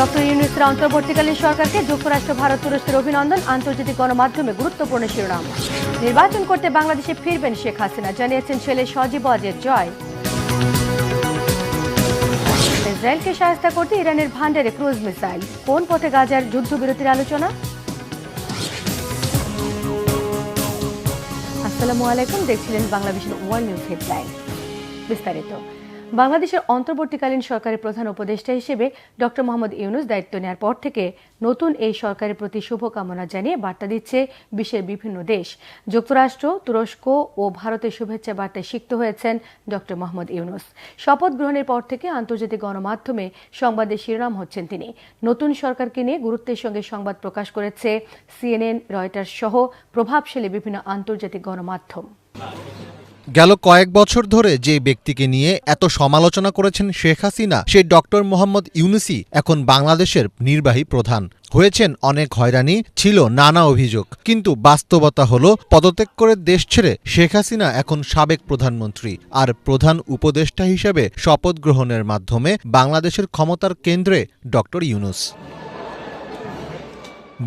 Doctor ইউনূসের অন্তর্বর্তীকালীন সরকারকে যুক্তরাষ্ট্র, ভারত, তুরস্কের অভিনন্দন। আন্তর্জাতিক গণমাধ্যমে গুরুত্বপূর্ণ শিরোনাম। নির্বাচন করতে বাংলাদেশে ফিরবেন শেখ হাসিনা, জানিয়েছেন ছেলে সজীব ওয়াজেদ জয়। ইসরায়েলকে সহায়তা করতে ইরানের ভান্ডারে ক্রুজ মিসাইল। কোন পথে গাজার যুদ্ধবিরতির আলোচনা? আসসালামু আলাইকুম, দেখছিলেন বাংলাদেশের ওয়ার্ল্ড নিউজ হেডলাইন। বিস্তারিত। বাংলাদেশের অন্তর্বর্তীকালীন সরকারের প্রধান উপদেষ্টা হিসেবে ডক্টর মোহাম্মদ ইউনূস দায়িত্ব নেওয়ার পর থেকে নতুন এই সরকারের প্রতি শুভকামনা জানিয়ে বার্তা দিচ্ছে বিশ্বের বিভিন্ন দেশ। যুক্তরাষ্ট্র, তুরস্ক ও ভারতের শুভেচ্ছা বার্তায় সিক্ত হয়েছেন ডক্টর মোহাম্মদ ইউনূস। শপথ গ্রহণের পর থেকে আন্তর্জাতিক গণমাধ্যমে সংবাদের শিরোনাম হচ্ছেন তিনি। নতুন সরকারকে নিয়ে গুরুত্বের সঙ্গে সংবাদ প্রকাশ করেছে CNN, রয়টার্স সহ প্রভাবশালী বিভিন্ন আন্তর্জাতিক গণমাধ্যম। গেল কয়েক বছর ধরে যে ব্যক্তিকে নিয়ে এত সমালোচনা করেছেন শেখ হাসিনা, সেই ডক্টর মোহাম্মদ ইউনূসই এখন বাংলাদেশের নির্বাহী প্রধান। হয়েছেন অনেক হয়রানি, ছিল নানা অভিযোগ, কিন্তু বাস্তবতা হলো পদত্যাগ করে দেশ ছেড়ে শেখ হাসিনা এখন সাবেক প্রধানমন্ত্রী, আর প্রধান উপদেষ্টা হিসেবে শপথ গ্রহণের মাধ্যমে বাংলাদেশের ক্ষমতার কেন্দ্রে ডক্টর ইউনূস।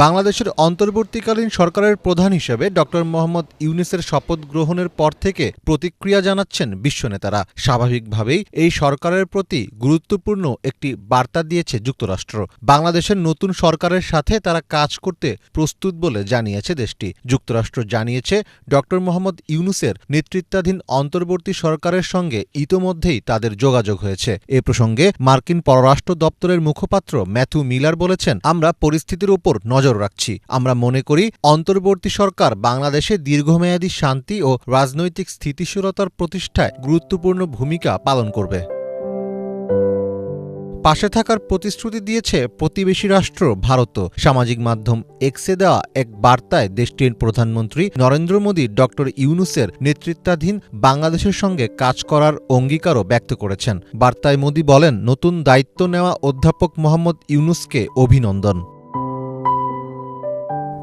বাংলাদেশের অন্তর্বর্তীকালীন সরকারের প্রধান হিসেবে ডক্টর মোহাম্মদ ইউনূসের শপথ গ্রহণের পর থেকে প্রতিক্রিয়া জানাচ্ছেন বিশ্বনেতারা। স্বাভাবিকভাবেই এই সরকারের প্রতি গুরুত্বপূর্ণ একটি বার্তা দিয়েছে যুক্তরাষ্ট্র। বাংলাদেশের নতুন সরকারের সাথে তারা কাজ করতে প্রস্তুত বলে জানিয়েছে দেশটি। যুক্তরাষ্ট্র জানিয়েছে ডক্টর মোহাম্মদ ইউনূসের নেতৃত্বাধীন অন্তর্বর্তী সরকারের সঙ্গে ইতোমধ্যেই তাদের যোগাযোগ হয়েছে। এ প্রসঙ্গে মার্কিন পররাষ্ট্র দপ্তরের মুখপাত্র ম্যাথু মিলার বলেছেন, আমরা পরিস্থিতির উপর নজর রাখছি। আমরা মনে করি অন্তর্বর্তী সরকার বাংলাদেশে দীর্ঘমেয়াদী শান্তি ও রাজনৈতিক স্থিতিশীলতার প্রতিষ্ঠায় গুরুত্বপূর্ণ ভূমিকা পালন করবে। পাশে থাকার প্রতিশ্রুতি দিয়েছে প্রতিবেশী রাষ্ট্র ভারতও। সামাজিক মাধ্যম এক্সে দেওয়া এক বার্তায় দেশটির প্রধানমন্ত্রী নরেন্দ্র মোদী ডক্টর ইউনূসের নেতৃত্বাধীন বাংলাদেশের সঙ্গে কাজ করার অঙ্গীকারও ব্যক্ত করেছেন। বার্তায় মোদী বলেন, নতুন দায়িত্ব নেওয়া অধ্যাপক মোহাম্মদ ইউনূসকে অভিনন্দন।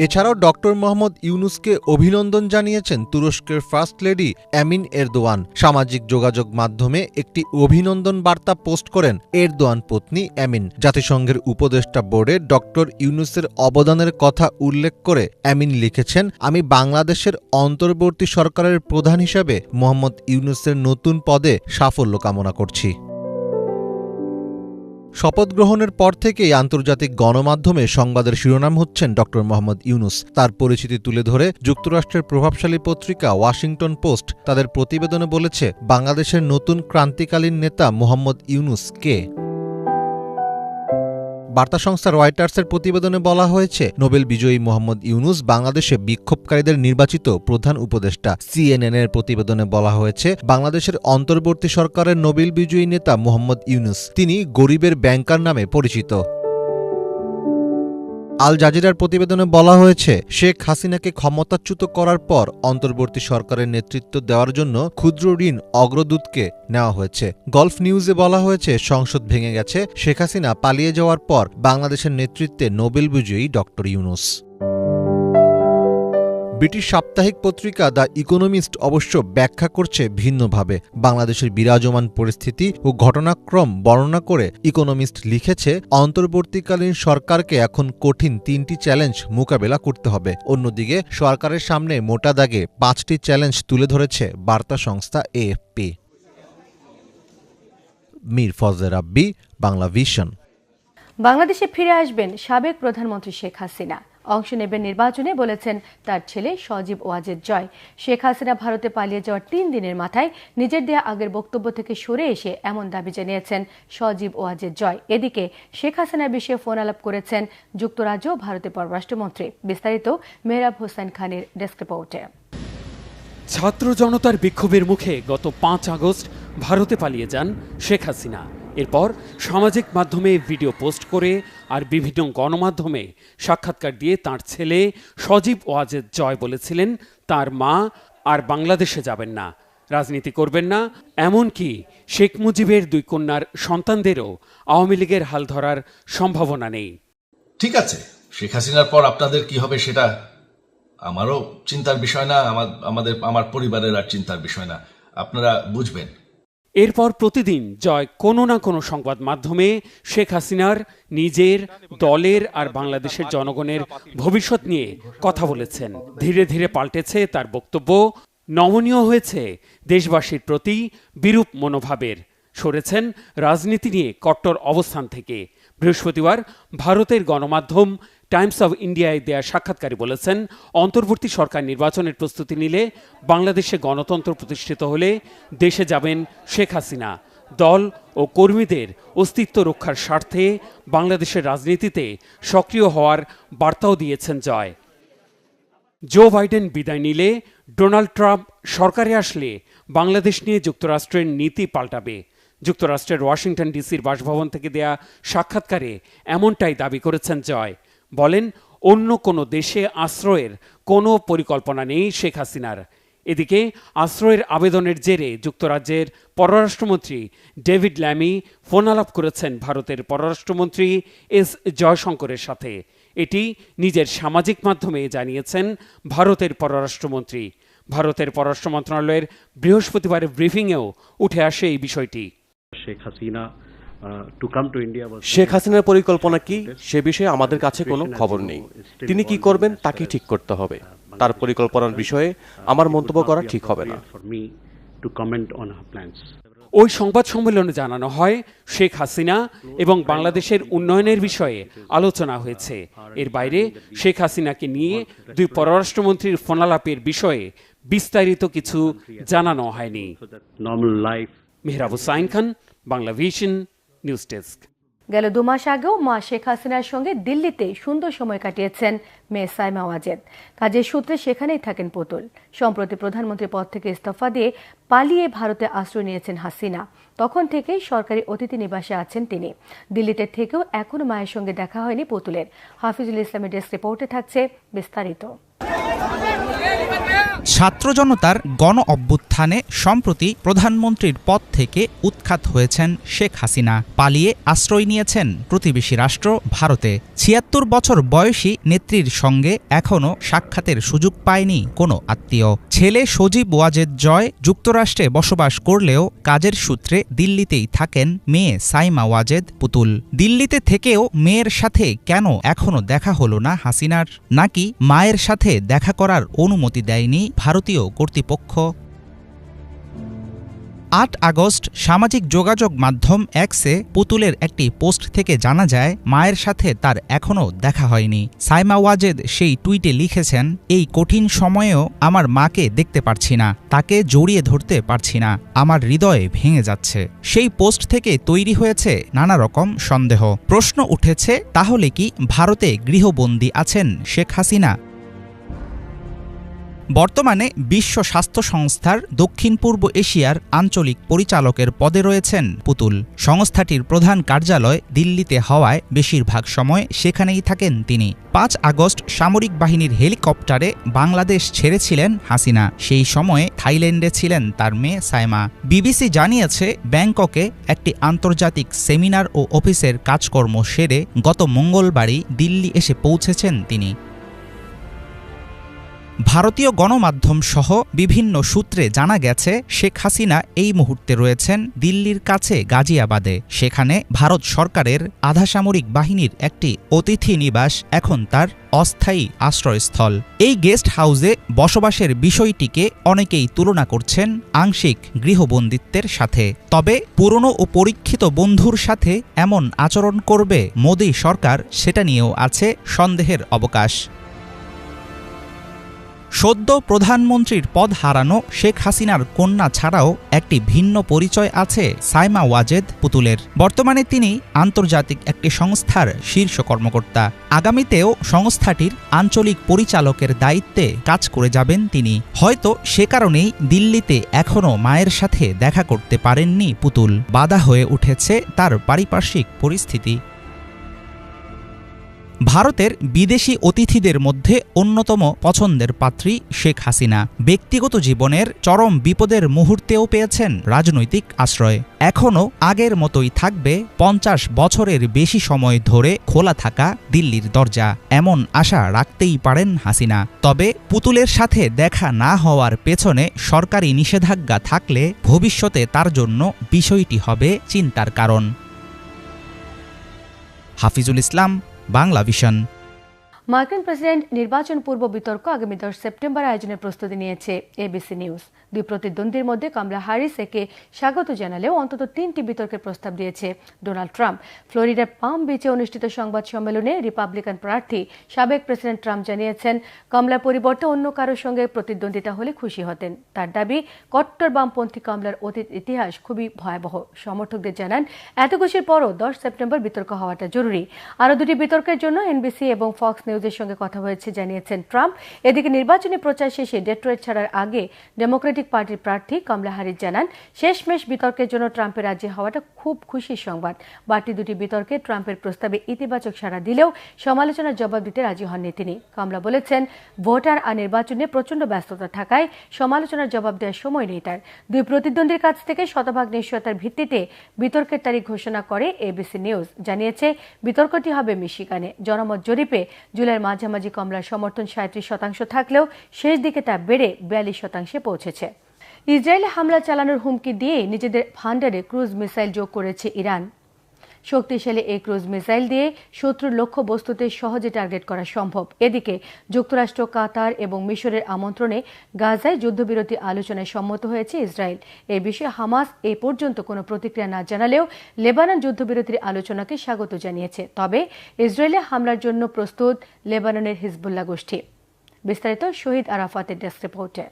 এছাড়াও ডক্টর মোহাম্মদ ইউনূসকে অভিনন্দন জানিয়েছেন তুরস্কের ফার্স্ট লেডি এমিন এরদোয়ান। সামাজিক যোগাযোগ মাধ্যমে একটি অভিনন্দন বার্তা পোস্ট করেন এরদোয়ান পত্নী এমিন। জাতিসংঘের উপদেষ্টা বোর্ডে ডক্টর ইউনূসের অবদানের কথা উল্লেখ করে এমিন লিখেছেন, আমি বাংলাদেশের অন্তর্বর্তী সরকারের প্রধান হিসেবে মোহাম্মদ ইউনূসের নতুন পদে সাফল্য কামনা করছি। শপথ গ্রহণের পর থেকেই আন্তর্জাতিক গণমাধ্যমে সংবাদের শিরোনাম হচ্ছেন ডক্টর মোহাম্মদ ইউনূস। তার পরিচিতি তুলে ধরে যুক্তরাষ্ট্রের প্রভাবশালী পত্রিকা ওয়াশিংটন পোস্ট তাদের প্রতিবেদনে বলেছে, বাংলাদেশের নতুন ক্রান্তিকালীন নেতা মোহাম্মদ ইউনূস কে? বার্তা সংস্থা রয়টার্সের প্রতিবেদনে বলা হয়েছে, নোবেল বিজয়ী মোহাম্মদ ইউনূস বাংলাদেশে বিক্ষোভকারীদের নির্বাচিত প্রধান উপদেষ্টা। CNN এর প্রতিবেদনে বলা হয়েছে, বাংলাদেশের অন্তর্বর্তী সরকারের নোবেল বিজয়ী নেতা মোহাম্মদ ইউনূস, তিনি গরিবের ব্যাংকার নামে পরিচিত। আল জাজিরার প্রতিবেদনে বলা হয়েছে, শেখ হাসিনাকে ক্ষমতাচ্যুত করার পর অন্তর্বর্তী সরকারের নেতৃত্ব দেওয়ার জন্য ক্ষুদ্র ঋণ অগ্রদূতকে নেওয়া হয়েছে। গলফ নিউজে বলা হয়েছে, সংসদ ভেঙে গেছে, শেখ হাসিনা পালিয়ে যাওয়ার পর বাংলাদেশের নেতৃত্বে নোবেল বিজয়ী ডক্টর ইউনূস। ব্রিটিশ সাপ্তাহিক পত্রিকা দ্য ইকোনমিস্ট অবশ্য ব্যাখ্যা করছে ভিন্নভাবে। বাংলাদেশের বিরাজমান পরিস্থিতি ও ঘটনাক্রম বর্ণনা করে ইকোনমিস্ট লিখেছে, অন্তর্বর্তীকালীন সরকারকে এখন কঠিন 3টি চ্যালেঞ্জ মোকাবেলা করতে হবে। অন্যদিকে সরকারের সামনে মোটা দাগে 5টি চ্যালেঞ্জ তুলে ধরেছে বার্তা সংস্থা AFP। মীর ফজলে রাব্বি, বাংলা ভিশন। বাংলাদেশে ফিরে আসবেন সাবেক প্রধানমন্ত্রী শেখ হাসিনা। অংশ নেবেন নির্বাচনে বলেছেন তার ছেলে সজীব ওয়াজেদ জয়। শেখ হাসিনা ভারতে পালিয়ে যাওয়ার 3 দিনের মাথায় নিজের দেয়া আগের বক্তব্য থেকে সরে এসে এমন দাবি জানিয়েছেন সজীব ওয়াজেদ জয়। এদিকে শেখ হাসিনার বিষয়ে ফোন আলাপ করেছেন যুক্তরাজ্য ও ভারতের পররাষ্ট্রমন্ত্রী। বিস্তারিত মেহরাব হোসেন খানের ডেস্ক রিপোর্টে। ছাত্র জনতার বিক্ষোভের মুখে গত 5 আগস্ট ভারতে পালিয়ে যান শেখ হাসিনা। এরপর সামাজিক মাধ্যমে ভিডিও পোস্ট করে আর বিভিন্ন গণমাধ্যমে সাক্ষাৎকার দিয়ে তার ছেলে সজীব ওয়াজেদ জয় বলেছিলেন, তার মা আর বাংলাদেশে যাবেন না, রাজনীতি করবেন না, এমনকি শেখ মুজিবের 2 কন্যার সন্তানদেরও আওয়ামী লীগের হাল ধরার সম্ভাবনা নেই। ঠিক আছে, শেখ হাসিনার পর আপনাদের কি হবে সেটা আমারও চিন্তার বিষয় না, আমার পরিবারের আর চিন্তার বিষয় না, আপনারা বুঝবেন। এরপর প্রতিদিন জয় কোনো না কোনো সংবাদ মাধ্যমে শেখ হাসিনার নিজের, দলের আর বাংলাদেশের জনগণের ভবিষ্যৎ নিয়ে কথা বলেছেন। ধীরে ধীরে পাল্টেছে তার বক্তব্য, নমনীয় হয়েছে দেশবাসীর প্রতি বিরূপ মনোভাবের, সরেছেন রাজনীতি নিয়ে কট্টর অবস্থান থেকে। বৃহস্পতিবার ভারতের গণমাধ্যম টাইমস অব ইন্ডিয়ায় দেয়া সাক্ষাৎকারে বলেছেন, অন্তর্বর্তী সরকার নির্বাচনের প্রস্তুতি নিলে, বাংলাদেশে গণতন্ত্র প্রতিষ্ঠিত হলে দেশে যাবেন শেখ হাসিনা। দল ও কর্মীদের অস্তিত্ব রক্ষার স্বার্থে বাংলাদেশের রাজনীতিতে সক্রিয় হওয়ার বার্তাও দিয়েছেন জয়। জো বাইডেন বিদায় নিলে, ডোনাল্ড ট্রাম্প সরকারে আসলে বাংলাদেশ নিয়ে যুক্তরাষ্ট্রের নীতি পাল্টাবে। যুক্তরাষ্ট্রের ওয়াশিংটন ডিসির বাসভবন থেকে দেয়া সাক্ষাৎকারে এমনটাই দাবি করেছেন জয়। বলেন, অন্য কোনো দেশে আশ্রয়ের কোনো পরিকল্পনা নেই শেখ হাসিনার। এদিকে আশ্রয়ের আবেদনের জেরে যুক্তরাজ্যের পররাষ্ট্রমন্ত্রী ডেভিড ল্যামি ফোন আলাপ করেছেন ভারতের পররাষ্ট্রমন্ত্রী এস জয়শঙ্করের সাথে। এটি নিজের সামাজিক মাধ্যমে জানিয়েছেন ভারতের পররাষ্ট্রমন্ত্রী। ভারতের পররাষ্ট্র মন্ত্রণালয়ের বৃহস্পতিবারের ব্রিফিংয়েও উঠে আসে এই বিষয়টি। শেখ হাসিনার পরিকল্পনা কি সে বিষয়ে আমাদের কাছে কোনো খবর নেই। তিনি কি করবেন তাকে ঠিক করতে হবে। তার পরিকল্পনার বিষয়ে আমার মন্তব্য করা ঠিক হবে না। ওই সংবাদ সম্মেলনে জানানো হয়, শেখ হাসিনা এবং বাংলাদেশের উন্নয়নের বিষয়ে আলোচনা হয়েছে। এর বাইরে শেখ হাসিনাকে নিয়ে দুই পররাষ্ট্রমন্ত্রীর ফোনালাপের বিষয়ে বিস্তারিত কিছু জানানো হয়নি। Mehrab Hussain Khan, Bangla vision, news desk. গেল 2 মাস আগেও মা শেখ হাসিনার সঙ্গে দিল্লিতে সুন্দর সময় কাটিয়েছেন মেয়ে সাইমা ওয়াজেদ। কাজের সূত্রে সেখানেই থাকেন পুতুল। সম্প্রতি প্রধানমন্ত্রী পদ থেকে ইস্তফা দিয়ে পালিয়ে ভারতে আশ্রয় নিয়েছেন হাসিনা। তখন থেকেই সরকারি অতিথি নিবাসে আছেন তিনি। দিল্লিতে থেকেও এখনো মায়ের সঙ্গে দেখা হয়নি পুতুলের। হাফিজুল ইসলামের ডেস্ক রিপোর্টে থাকছে বিস্তারিত। ছাত্র জনতার গণ অভ্যুত্থানে সম্প্রতি প্রধানমন্ত্রীর পদ থেকে উৎখাত হয়েছেন শেখ হাসিনা। পালিয়ে আশ্রয় নিয়েছেন প্রতিবেশী রাষ্ট্র ভারতে। ৭৬ বছর বয়সী নেত্রীর সঙ্গে এখনও সাক্ষাতের সুযোগ পায়নি কোনো আত্মীয়। ছেলে সজীব ওয়াজেদ জয় যুক্তরাষ্ট্রে বসবাস করলেও কাজের সূত্রে দিল্লিতেই থাকেন মেয়ে সাইমা ওয়াজেদ পুতুল। দিল্লিতে থেকেও মেয়ের সাথে কেন এখনও দেখা হলো না হাসিনার? নাকি মায়ের সাথে দেখা করার অনুমতি দেয়নি ভারতীয় কর্তৃপক্ষ? ৮ আগস্ট সামাজিক যোগাযোগ মাধ্যম এক্সে পুতুলের একটি পোস্ট থেকে জানা যায়, মায়ের সাথে তার এখনও দেখা হয়নি। সাইমা ওয়াজেদ সেই টুইটে লিখেছেন, এই কঠিন সময়েও আমার মাকে দেখতে পারছি না, তাকে জড়িয়ে ধরতে পারছি না, আমার হৃদয় ভেঙে যাচ্ছে। সেই পোস্ট থেকে তৈরি হয়েছে নানা রকম সন্দেহ। প্রশ্ন উঠেছে, তাহলে কি ভারতে গৃহবন্দী আছেন শেখ হাসিনা? বর্তমানে বিশ্ব স্বাস্থ্য সংস্থার দক্ষিণ পূর্ব এশিয়ার আঞ্চলিক পরিচালকের পদে রয়েছেন পুতুল। সংস্থাটির প্রধান কার্যালয় দিল্লিতে হওয়ায় বেশিরভাগ সময় সেখানেই থাকেন তিনি। ৫ আগস্ট সামরিক বাহিনীর হেলিকপ্টারে বাংলাদেশ ছেড়েছিলেন হাসিনা। সেই সময়ে থাইল্যান্ডে ছিলেন তার মেয়ে সাইমা। বিবিসি জানিয়েছে, ব্যাংককে একটি আন্তর্জাতিক সেমিনার ও অফিসের কাজকর্ম সেরে গত মঙ্গলবারই দিল্লি এসে পৌঁছেছেন তিনি। ভারতীয় গণমাধ্যম সহ বিভিন্ন সূত্রে জানা গেছে, শেখ হাসিনা এই মুহূর্তে রয়েছেন দিল্লির কাছে গাজিয়াবাদে। সেখানে ভারত সরকারের আধাসামরিক বাহিনীর একটি অতিথি নিবাস এখন তার অস্থায়ী আশ্রয়স্থল। এই গেস্ট হাউসে বসবাসের বিষয়টিকে অনেকেই তুলনা করছেন আংশিক গৃহবন্দিত্বের সাথে। তবে পুরনো ও পরীক্ষিত বন্ধুর সাথে এমন আচরণ করবে মোদি সরকার, সেটা নিয়েও আছে সন্দেহের অবকাশ। সদ্য প্রধানমন্ত্রীর পদ হারানো শেখ হাসিনার কন্যা ছাড়াও একটি ভিন্ন পরিচয় আছে সাইমা ওয়াজেদ পুতুলের। বর্তমানে তিনি আন্তর্জাতিক একটি সংস্থার শীর্ষ কর্মকর্তা। আগামীতেও সংস্থাটির আঞ্চলিক পরিচালকের দায়িত্বে কাজ করে যাবেন তিনি। হয়তো সে কারণেই দিল্লিতে এখনও মায়ের সাথে দেখা করতে পারেননি পুতুল। বাধা হয়ে উঠেছে তার পারিপার্শ্বিক পরিস্থিতি। ভারতের বিদেশি অতিথিদের মধ্যে অন্যতম পছন্দের পাত্রী শেখ হাসিনা ব্যক্তিগত জীবনের চরম বিপদের মুহূর্তেও পেয়েছেন রাজনৈতিক আশ্রয়। এখনও আগের মতোই থাকবে ৫০ বছরের বেশি সময় ধরে খোলা থাকা দিল্লির দরজা, এমন আশা রাখতেই পারেন হাসিনা। তবে পুতুলের সাথে দেখা না হওয়ার পেছনে সরকারি নিষেধাজ্ঞা থাকলে ভবিষ্যতে তার জন্য বিষয়টি হবে চিন্তার কারণ। হাফিজুল ইসলাম, বাংলা ভিশন। মার্কিন প্রেসিডেন্ট নির্বাচন পূর্ব বিতর্ক আগামী 10 সেপ্টেম্বর আয়োজনের প্রস্তুতি নিয়েছে এবিসি নিউজ। দুই প্রতিদ্বন্দ্বীর মধ্যে কামলা হ্যারিস একে স্বাগত জানালেও অন্তত 3টি বিতর্কের প্রস্তাব দিয়েছে ডোনাল্ড ট্রাম্প। ফ্লোরিডার পাম বিচে অনুষ্ঠিত সংবাদ সম্মেলনে রিপাবলিকান প্রার্থী সাবেক প্রেসিডেন্ট ট্রাম্প জানিয়েছেন, কমলার পরিবর্তে অন্য কারোর সঙ্গে প্রতিদ্বন্দ্বিতা হলে খুশি হতেন। তার দাবি, কট্টর বামপন্থী কমলার অতীত ইতিহাস খুবই ভয়াবহ। সমর্থকদের জানান, এত খুশির পরও 10 সেপ্টেম্বর বিতর্ক হওয়াটা জরুরি। আরও দুটি বিতর্কের জন্য এনবিসি এবং ফক্স নিউজের সঙ্গে কথা হয়েছে জানিয়েছেন ট্রাম্প। এদিকে নির্বাচনী প্রচার শেষে ডেট্রয়েট ছাড়ার আগে ডেমোক্রেটিক পার্টির প্রার্থী কামলা হ্যারিস জানান, শেষমেশ বিতর্কের জন্য ট্রাম্পের রাজি হওয়াটা খুব খুশির সংবাদ। বাড়তি দুটি বিতর্কে ট্রাম্পের প্রস্তাবে ইতিবাচক সাড়া দিলেও সমালোচনার জবাব দিতে রাজি হননি তিনি। কামলা বলেছেন, ভোটার আর নির্বাচনে প্রচণ্ড ব্যস্ততা থাকায় সমালোচনার জবাব দেওয়ার সময় নেই তার। দুই প্রতিদ্বন্দ্বীর কাছ থেকে শতভাগ নিশ্চয়তার ভিত্তিতে বিতর্কের তারিখ ঘোষণা করে এবিসি নিউজ। জানিয়েছে, বিতর্কটি হবে মিশিগানে। জনমত জরিপে জুলাইয়ের মাঝামাঝি কমলার সমর্থন 37% থাকলেও শেষ দিকে তা বেড়ে 42% পৌঁছেছে। ইসরায়েলে হামলা চালানোর হুমকি দিয়ে নিজেদের ভান্ডারে ক্রুজ মিসাইল যোগ করেছে ইরান। শক্তিশালী এই ক্রুজ মিসাইল দিয়ে শত্রুর লক্ষ্য বস্তুতে সহজে টার্গেট করা সম্ভব। এদিকে যুক্তরাষ্ট্র, কাতার এবং মিশরের আমন্ত্রণে গাজায় যুদ্ধবিরতি আলোচনায় সম্মত হয়েছে ইসরায়েল। এ বিষয়ে হামাস এই পর্যন্ত কোনো প্রতিক্রিয়া না জানালেও লেবানন যুদ্ধবিরতির আলোচনাকে স্বাগত জানিয়েছে। তবে ইসরায়েলে হামলার জন্য প্রস্তুত লেবাননের হিজবুল্লাহ গোষ্ঠী। বিস্তারিত শহীদ আরাফাতের ডেস্ক রিপোর্টে।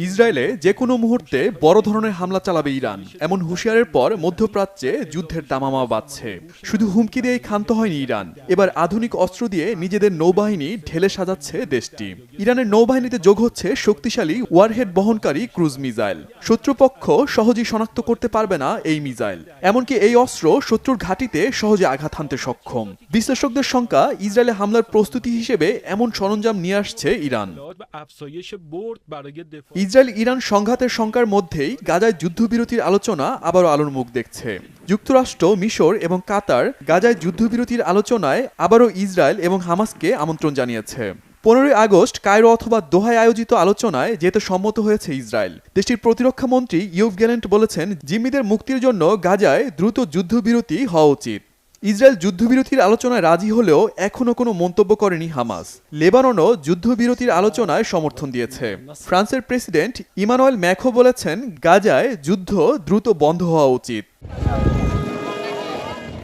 ইসরায়েলে যে কোনো মুহূর্তে বড় ধরনের হামলা চালাবে ইরান, এমন হুঁশিয়ারের পর মধ্যপ্রাচ্যে যুদ্ধের দামামা বাজছে। শুধু হুমকি দিয়েই ক্ষান্ত হয়নি ইরান, এবার আধুনিক অস্ত্র দিয়ে নিজেদের নৌবাহিনী ঢেলে সাজাচ্ছে দেশটি। ইরানের নৌবাহিনীতে যোগ হচ্ছে শক্তিশালী ওয়ারহেড বহনকারী ক্রুজ মিসাইল। শত্রুপক্ষ সহজেই শনাক্ত করতে পারবে না এই মিসাইল, এমনকি এই অস্ত্র শত্রুর ঘাঁটিতে সহজে আঘাত হানতে সক্ষম। বিশ্লেষকদের শঙ্কা, ইসরায়েলে হামলার প্রস্তুতি হিসেবে এমন সরঞ্জাম নিয়ে আসছে ইরান। ইসরায়েল ইরান সংঘাতের শঙ্কার মধ্যেই গাজায় যুদ্ধবিরতির আলোচনা আবারও আলোর মুখ দেখছে। যুক্তরাষ্ট্র, মিশর এবং কাতার গাজায় যুদ্ধবিরতির আলোচনায় আবারও ইসরায়েল এবং হামাসকে আমন্ত্রণ জানিয়েছে। 15 আগস্ট কায়রো অথবা দোহায় আয়োজিত আলোচনায় যেতে সম্মত হয়েছে ইসরায়েল। দেশটির প্রতিরক্ষা মন্ত্রী ইয়োভ গ্যালেন্ট বলেছেন, জিম্মিদের মুক্তির জন্য গাজায় দ্রুত যুদ্ধবিরতি হওয়া উচিত। ইসরায়েল যুদ্ধবিরতির আলোচনায় রাজি হলেও এখনও কোনো মন্তব্য করেনি হামাস। লেবাননও যুদ্ধবিরতির আলোচনায় সমর্থন দিয়েছে। ফ্রান্সের প্রেসিডেন্ট ইমানুয়েল ম্যাখো বলেছেন, গাজায় যুদ্ধ দ্রুত বন্ধ হওয়া উচিত।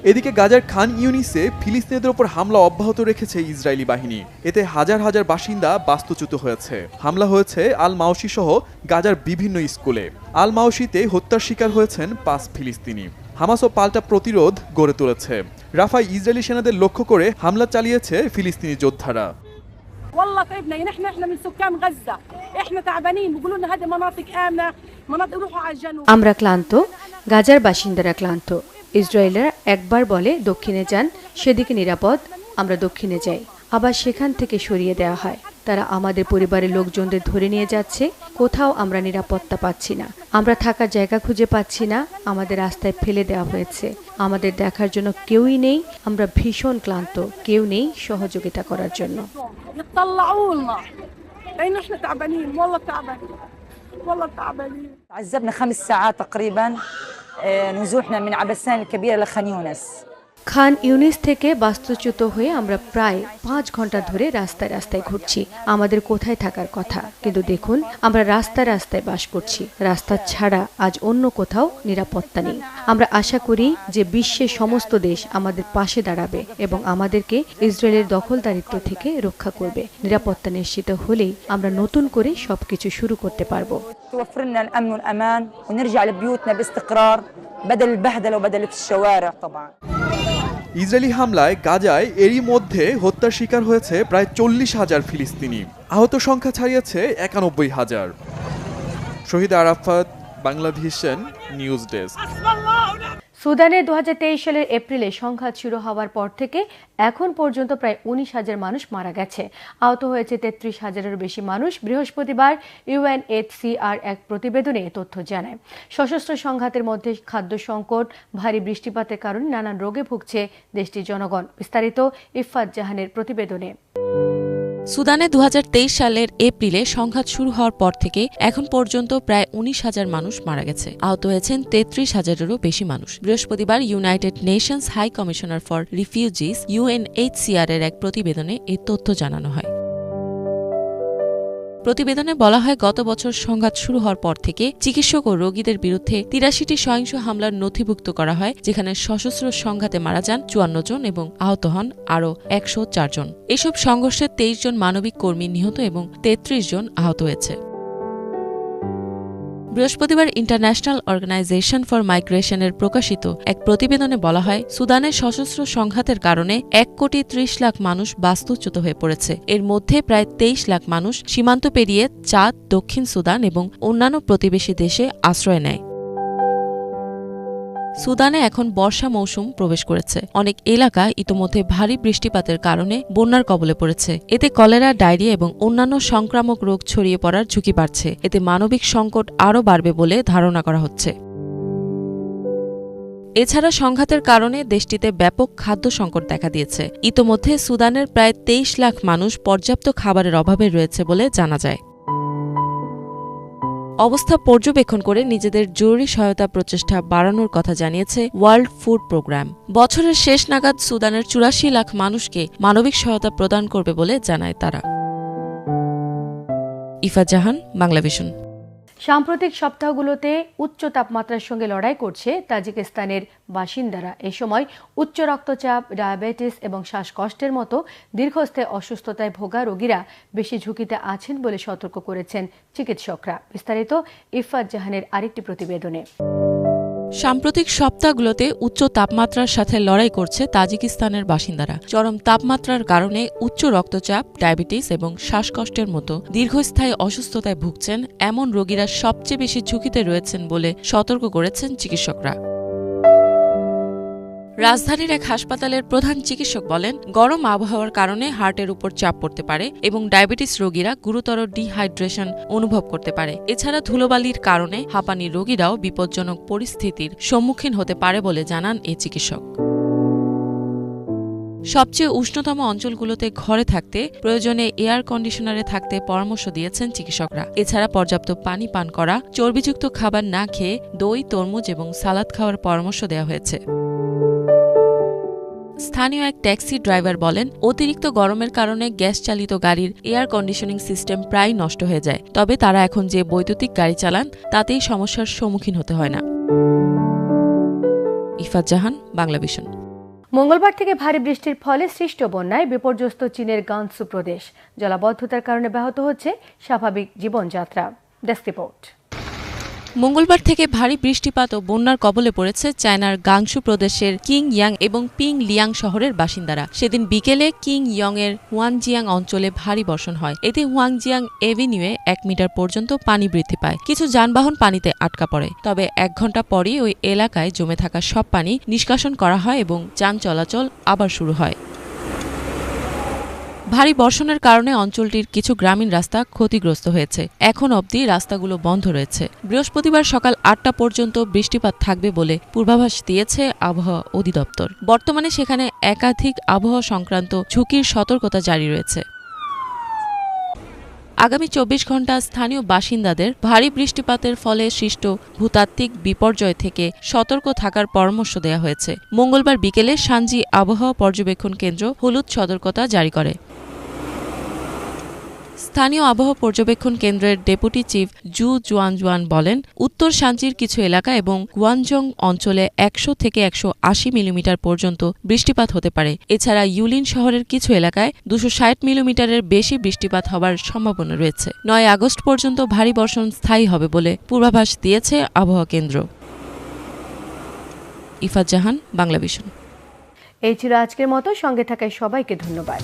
এদিকে গাজার খান ইউনিসে ফিলিস্তিনিদের ওপর হামলা অব্যাহত রেখেছে ইসরায়েলি বাহিনী। এতে হাজার হাজার বাসিন্দা বাস্তুচ্যুত হয়েছে। হামলা হয়েছে আল মাওশি সহ গাজার বিভিন্ন স্কুলে। আল মাওশিতে হত্যার শিকার হয়েছেন 5 ফিলিস্তিনি। হামাসও পাল্টা প্রতিরোধ গড়ে তুলেছে। রাফায় ইসরায়েলি সেনাদের লক্ষ্য করে হামলা চালিয়েছে ফিলিস্তিনি যোদ্ধারা। والله تعبنا احنا من سكان غزه احنا تعبانين بيقولوا لنا هذه مناطق امنه مناطق روحوا على الجنوب আমরা ক্লান্ত, গাজার বাসিন্দারা ক্লান্ত। ইসরায়েলরা একবার বলে দক্ষিণে যান, সেদিকে নিরাপদ, আমরা দক্ষিণে যাই, আবার সেখান থেকে সরিয়ে দেওয়া হয়। তারা আমাদের পরিবারের লোকজনদের ধরে নিয়ে যাচ্ছে। কোথাও আমরা নিরাপত্তা পাচ্ছি না, আমরা থাকার জায়গা খুঁজে পাচ্ছি না, আমাদের রাস্তায় ফেলে দেওয়া হয়েছে। আমাদের দেখার জন্য কেউই নেই, আমরা ভীষণ ক্লান্ত, কেউ নেই সহযোগিতা করার জন্য। يطلعوا لنا لانه احنا تعبانين والله تعبانين والله تعبانين. عذبنا 5 ساعات تقريبا نزوحنا من عبسان الكبيره لخان يونس. খান ইউনিস থেকে বাস্তুচ্যুত হয়ে আমরা প্রায় 5 ঘন্টা ধরে রাস্তায় রাস্তায় ঘুরছি। আমাদের কোথায় থাকার কথা, কিন্তু দেখুন আমরা রাস্তায় রাস্তায় বাস করছি। রাস্তা ছাড়া আজ অন্য কোথাও নিরাপত্তা নেই। আমরা আশা করি যে বিশ্বের সমস্ত দেশ আমাদের পাশে দাঁড়াবে এবং আমাদেরকে ইসরায়েলের দখলদারিত্ব থেকে রক্ষা করবে। নিরাপত্তা নিশ্চিত হলেই আমরা নতুন করে সবকিছু শুরু করতে পারবো। توفر لنا الامن والامان ونرجع لبيوتنا باستقرار بدل البهدله وبدل الشوارع طبعا. ইসরায়েলি হামলায় গাজায় এরই মধ্যে হত্যার শিকার হয়েছে প্রায় 40,000 ফিলিস্তিনি। আহত সংখ্যা ছাড়িয়েছে 91,000। Shahid Arafat, Bangla vision news desk. সুদানে 2023 সালের এপ্রিলে সংঘাত শুরু হওয়ার পর থেকে এখন পর্যন্ত প্রায় 19,000 মানুষ মারা গেছে। আহত হয়েছে 33,000-এরও বেশি মানুষ। বৃহস্পতিবার UNHCR এক প্রতিবেদনে এ তথ্য জানায়। সশস্ত্র সংঘাতের মধ্যে খাদ্য সংকট, ভারী বৃষ্টিপাতের কারণে নানান রোগে ভুগছে দেশটির জনগণ। বিস্তারিত ইফফাত জাহানের প্রতিবেদনে। সুদানে 2023 সালের এপ্রিলে সংঘাত শুরু হওয়ার পর থেকে এখন পর্যন্ত প্রায় 19,000 মানুষ মারা গেছে। আহত হয়েছেন 33,000-এরও বেশি মানুষ। বৃহস্পতিবার United Nations high commissioner for refugees UNHCR এর এক প্রতিবেদনে এই তথ্য জানানো হয়। প্রতিবেদনে বলা হয়, গত বছর সংঘাত শুরু হওয়ার পর থেকে চিকিৎসক ও রোগীদের বিরুদ্ধে 83টি সহিংস হামলার নথিভুক্ত করা হয়, যেখানে সশস্ত্র সংঘাতে মারা যান 54 জন এবং আহত হন আরও 104 জন। এসব সংঘর্ষে 23 জন মানবিক কর্মী নিহত এবং 33 জন আহত হয়েছে। বৃহস্পতিবার ইন্টারন্যাশনাল অর্গানাইজেশন ফর মাইগ্রেশনের প্রকাশিত এক প্রতিবেদনে বলা হয়, সুদানের সশস্ত্র সংঘাতের কারণে 1,30,00,000 মানুষ বাস্তুচ্যুত হয়ে পড়েছে। এর মধ্যে প্রায় 23 লাখ মানুষ সীমান্ত পেরিয়ে চাদ, দক্ষিণ সুদান এবং অন্যান্য প্রতিবেশী দেশে আশ্রয় নেয়। সুদানে এখন বর্ষা মৌসুম প্রবেশ করেছে। অনেক এলাকা ইতোমধ্যে ভারী বৃষ্টিপাতের কারণে বন্যার কবলে পড়েছে। এতে কলেরা, ডায়রিয়া এবং অন্যান্য সংক্রামক রোগ ছড়িয়ে পড়ার ঝুঁকি বাড়ছে। এতে মানবিক সংকট আরও বাড়বে বলে ধারণা করা হচ্ছে। এছাড়া সংঘাতের কারণে দেশটিতে ব্যাপক খাদ্য সংকট দেখা দিয়েছে। ইতোমধ্যে সুদানের প্রায় 23 লাখ মানুষ পর্যাপ্ত খাবারের অভাবে রয়েছে বলে জানা যায়। অবস্থা পর্যবেক্ষণ করে নিজেদের জরুরি সহায়তা প্রচেষ্টা বাড়ানোর কথা জানিয়েছে ওয়ার্ল্ড ফুড প্রোগ্রাম। বছরের শেষ নাগাদ সুদানের 84 লাখ মানুষকে মানবিক সহায়তা প্রদান করবে বলে জানায় তারা। ইফাত জাহান, বাংলাভিশন। সাম্প্রতিক সপ্তাহগুলোতে উচ্চ তাপমাত্রার সঙ্গে লড়াই করছে তাজিকিস্তানের বাসিন্দারা। এ সময় উচ্চ রক্তচাপ, ডায়াবেটিস এবং শ্বাসকষ্টের মতো দীর্ঘস্থায়ী অসুস্থতায় ভোগা রোগীরা বেশি ঝুঁকিতে আছেন বলে সতর্ক করেছেন চিকিৎসকরা। বিস্তারিত ইফফাত জাহানের আরেকটি প্রতিবেদনে। সাম্প্রতিক সপ্তাহগুলোতে উচ্চ তাপমাত্রার সাথে লড়াই করছে তাজিকিস্তানের বাসিন্দারা। চরম তাপমাত্রার কারণে উচ্চ রক্তচাপ, ডায়াবেটিস এবং শ্বাসকষ্টের মতো দীর্ঘস্থায়ী অসুস্থতায় ভুগছেন এমন রোগীরা সবচেয়ে বেশি ঝুঁকিতে রয়েছেন বলে সতর্ক করেছেন চিকিৎসকরা। রাজধানীর এক হাসপাতালের প্রধান চিকিৎসক বলেন, গরম আবহাওয়ার কারণে হার্টের উপর চাপ পড়তে পারে এবং ডায়াবেটিস রোগীরা গুরুতর ডিহাইড্রেশন অনুভব করতে পারে। এছাড়া ধুলোবালির কারণে হাঁপানি রোগীরাও বিপজ্জনক পরিস্থিতির সম্মুখীন হতে পারে বলে জানান এই চিকিৎসক। সবচেয়ে উষ্ণতম অঞ্চলগুলোতে ঘরে থাকতে, প্রয়োজনে এয়ার কন্ডিশনারে থাকতে পরামর্শ দিয়েছেন চিকিৎসকরা। এছাড়া পর্যাপ্ত পানি পান করা, চর্বিযুক্ত খাবার না খেয়ে দই, তরমুজ এবং সালাদ খাওয়ার পরামর্শ দেওয়া হয়েছে। স্থানীয় এক ট্যাক্সি ড্রাইভার বলেন, অতিরিক্ত গরমের কারণে গ্যাস চালিত গাড়ির এয়ার কন্ডিশনিং সিস্টেম প্রায় নষ্ট হয়ে যায়। তবে তারা এখন যে বৈদ্যুতিক গাড়ি চালান তাতেই সমস্যার সম্মুখীন হতে হয় না। ইফাত জাহান, বাংলাভিশন। মঙ্গলবার থেকে ভারী বৃষ্টির ফলে সৃষ্ট বন্যায় বিপর্যস্ত চীনের গানসু প্রদেশ। জলাবদ্ধতার কারণে ব্যাহত হচ্ছে স্বাভাবিক জীবনযাত্রা। Desk report. মঙ্গলবার থেকে ভারী বৃষ্টিপাত ও বন্যার কবলে পড়েছে চায়নার গাংসু প্রদেশের কিং ইয়াং এবং পিং লিয়াং শহরের বাসিন্দারা। সেদিন বিকেলে কিং ইয়ং এর হুয়াংজিয়াং অঞ্চলে ভারী বর্ষণ হয়। এতে হুয়াংজিয়াং এভিনিউয়ে 1 মিটার পর্যন্ত পানি বৃদ্ধি পায়। কিছু যানবাহন পানিতে আটকা পড়ে। তবে 1 ঘণ্টা পরই ওই এলাকায় জমে থাকা সব পানি নিষ্কাশন করা হয় এবং যান চলাচল আবার শুরু হয়। ভারী বর্ষণের কারণে অঞ্চলটির কিছু গ্রামীণ রাস্তা ক্ষতিগ্রস্ত হয়েছে। এখন অবধি রাস্তাগুলো বন্ধ রয়েছে। বৃহস্পতিবার সকাল 8টা পর্যন্ত বৃষ্টিপাত থাকবে বলে পূর্বাভাস দিয়েছে আবহাওয়া অধিদপ্তর। বর্তমানে সেখানে একাধিক আবহাওয়া সংক্রান্ত ঝুঁকির সতর্কতা জারি রয়েছে। আগামী 24 ঘণ্টা স্থানীয় বাসিন্দাদের ভারী বৃষ্টিপাতের ফলে সৃষ্ট ভূতাত্ত্বিক বিপর্যয় থেকে সতর্ক থাকার পরামর্শ দেওয়া হয়েছে। মঙ্গলবার বিকেলে সানজি আবহাওয়া পর্যবেক্ষণ কেন্দ্র হলুদ সতর্কতা জারি করে। স্থানীয় আবহাওয়া পর্যবেক্ষণ কেন্দ্রের ডেপুটি চিফ জু জুয়ানজুয়ান বলেন, উত্তর সানজির কিছু এলাকা এবং গুয়ানজং অঞ্চলে 100 থেকে 180 মিলিমিটার পর্যন্ত বৃষ্টিপাত হতে পারে। এছাড়া ইউলিন শহরের কিছু এলাকায় 260 মিলিমিটারের বেশি বৃষ্টিপাত হবার সম্ভাবনা রয়েছে। 9 আগস্ট পর্যন্ত ভারী বর্ষণ স্থায়ী হবে বলে পূর্বাভাস দিয়েছে আবহাওয়া কেন্দ্র। ইফাত জাহান, বাংলাভিশন। এই ছিল আজকের মতো। সঙ্গে থাকায় সবাইকে ধন্যবাদ।